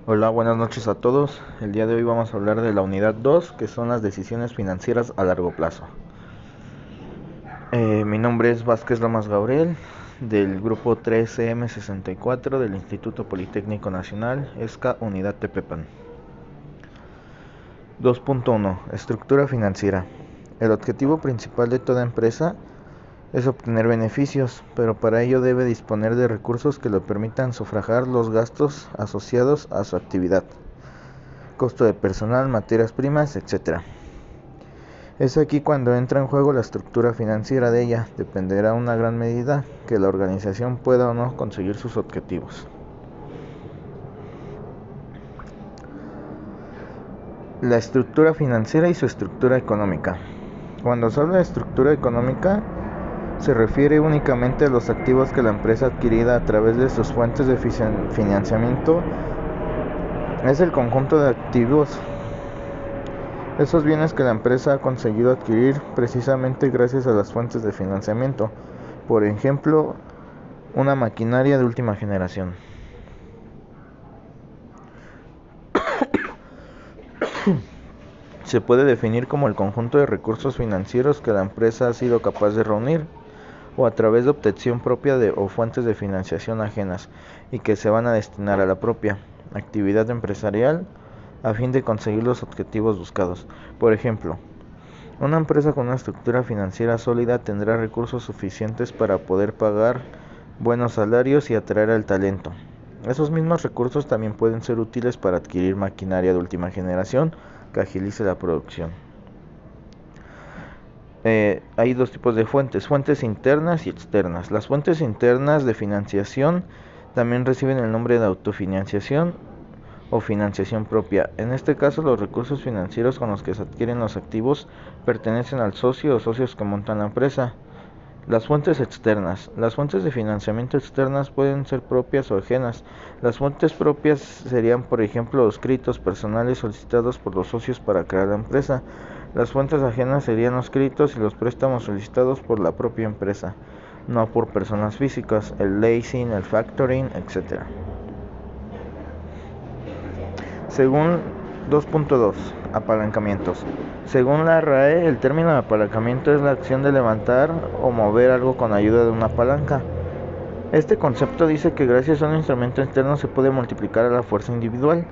Hola, buenas noches a todos. El día de hoy vamos a hablar de la unidad 2, que son las decisiones financieras a largo plazo. Mi nombre es Vázquez Lamas Gabriel, del grupo 3CM64 del Instituto Politécnico Nacional, ESCA Unidad Tepepan. 2.1. Estructura financiera. El objetivo principal de toda empresa es obtener beneficios, pero para ello debe disponer de recursos que le permitan sufragar los gastos asociados a su actividad. Costo de personal, materias primas, etc. Es aquí cuando entra en juego la estructura financiera de ella. Dependerá en una gran medida que la organización pueda o no conseguir sus objetivos. La estructura financiera y su estructura económica. Cuando se habla de estructura económica, se refiere únicamente a los activos que la empresa adquirida a través de sus fuentes de financiamiento es el conjunto de activos, esos bienes que la empresa ha conseguido adquirir precisamente gracias a las fuentes de financiamiento. Por ejemplo, una maquinaria de última generación. Se puede definir como el conjunto de recursos financieros que la empresa ha sido capaz de reunir, o a través de obtención propia o fuentes de financiación ajenas, y que se van a destinar a la propia actividad empresarial a fin de conseguir los objetivos buscados. Por ejemplo, una empresa con una estructura financiera sólida tendrá recursos suficientes para poder pagar buenos salarios y atraer al talento. Esos mismos recursos también pueden ser útiles para adquirir maquinaria de última generación que agilice la producción. Hay dos tipos de fuentes internas y externas. Las fuentes internas de financiación también reciben el nombre de autofinanciación o financiación propia. En este caso, los recursos financieros con los que se adquieren los activos pertenecen al socio o socios que montan la empresa. Las fuentes externas. Las fuentes de financiamiento externas pueden ser propias o ajenas. Las fuentes propias serían, por ejemplo, los créditos personales solicitados por los socios para crear la empresa. Las fuentes ajenas serían los créditos y los préstamos solicitados por la propia empresa, no por personas físicas, el leasing, el factoring, etc. Según 2.2, apalancamientos. Según la RAE, el término de apalancamiento es la acción de levantar o mover algo con ayuda de una palanca. Este concepto dice que gracias a un instrumento externo se puede multiplicar a la fuerza individual.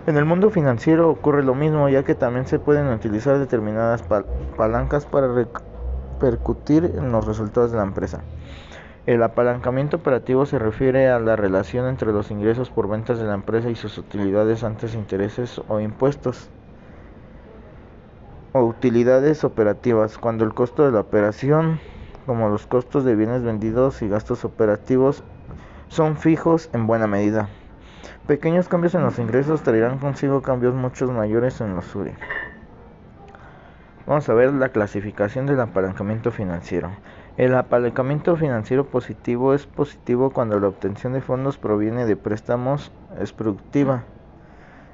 En el mundo financiero ocurre lo mismo, ya que también se pueden utilizar determinadas palancas para repercutir en los resultados de la empresa. El apalancamiento operativo se refiere a la relación entre los ingresos por ventas de la empresa y sus utilidades antes de intereses o impuestos. O utilidades operativas, cuando el costo de la operación, como los costos de bienes vendidos y gastos operativos, son fijos en buena medida. Pequeños cambios en los ingresos traerán consigo cambios mucho mayores en los URI. Vamos a ver la clasificación del apalancamiento financiero. El apalancamiento financiero positivo es positivo cuando la obtención de fondos proviene de préstamos es productiva.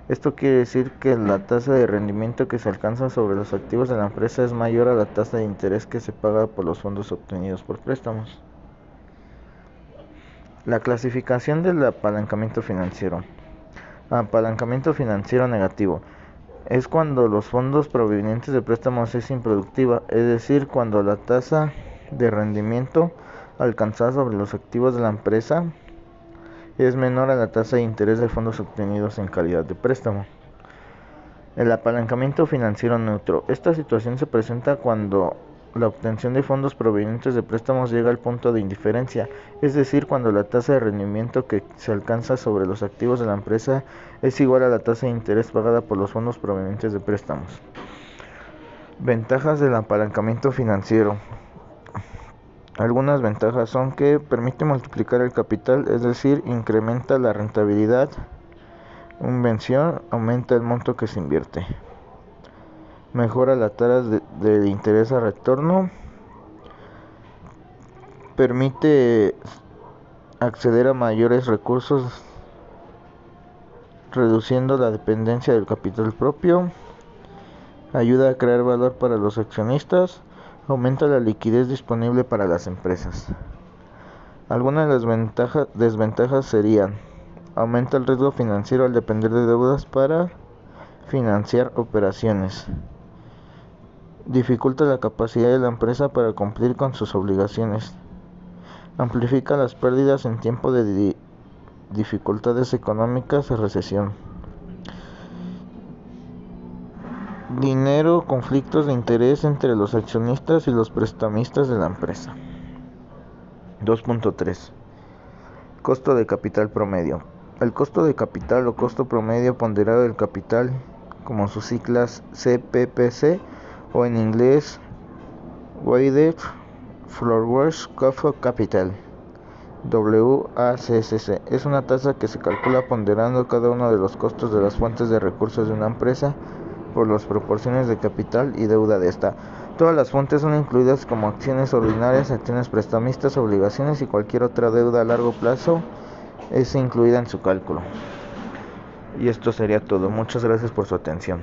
Esto quiere decir que la tasa de rendimiento que se alcanza sobre los activos de la empresa es mayor a la tasa de interés que se paga por los fondos obtenidos por préstamos. La clasificación del apalancamiento financiero. Apalancamiento financiero negativo. Es cuando los fondos provenientes de préstamos es improductiva, es decir, cuando la tasa de rendimiento alcanzada sobre los activos de la empresa es menor a la tasa de interés de fondos obtenidos en calidad de préstamo. El apalancamiento financiero neutro. Esta situación se presenta cuando la obtención de fondos provenientes de préstamos llega al punto de indiferencia, es decir, cuando la tasa de rendimiento que se alcanza sobre los activos de la empresa es igual a la tasa de interés pagada por los fondos provenientes de préstamos. Ventajas del apalancamiento financiero. Algunas ventajas son que permite multiplicar el capital, es decir, incrementa la rentabilidad. Inversión, aumenta el monto que se invierte. Mejora la tasa de interés a retorno. Permite acceder a mayores recursos, reduciendo la dependencia del capital propio. Ayuda a crear valor para los accionistas. Aumenta la liquidez disponible para las empresas. Algunas de las desventajas serían Aumenta el riesgo financiero al depender de deudas para financiar operaciones. Dificulta la capacidad de la empresa para cumplir con sus obligaciones. Amplifica las pérdidas en tiempo de dificultades económicas o recesión. Dinero, conflictos de interés entre los accionistas y los prestamistas de la empresa. 2.3. Costo de capital promedio. El costo de capital o costo promedio ponderado del capital, como sus siglas CPPC o en inglés Weighted Forward Cost of Capital, WACC, es una tasa que se calcula ponderando cada uno de los costos de las fuentes de recursos de una empresa por las proporciones de capital y deuda de esta. Todas las fuentes son incluidas como acciones ordinarias, acciones prestamistas, obligaciones y cualquier otra deuda a largo plazo es incluida en su cálculo. Y esto sería todo. Muchas gracias por su atención.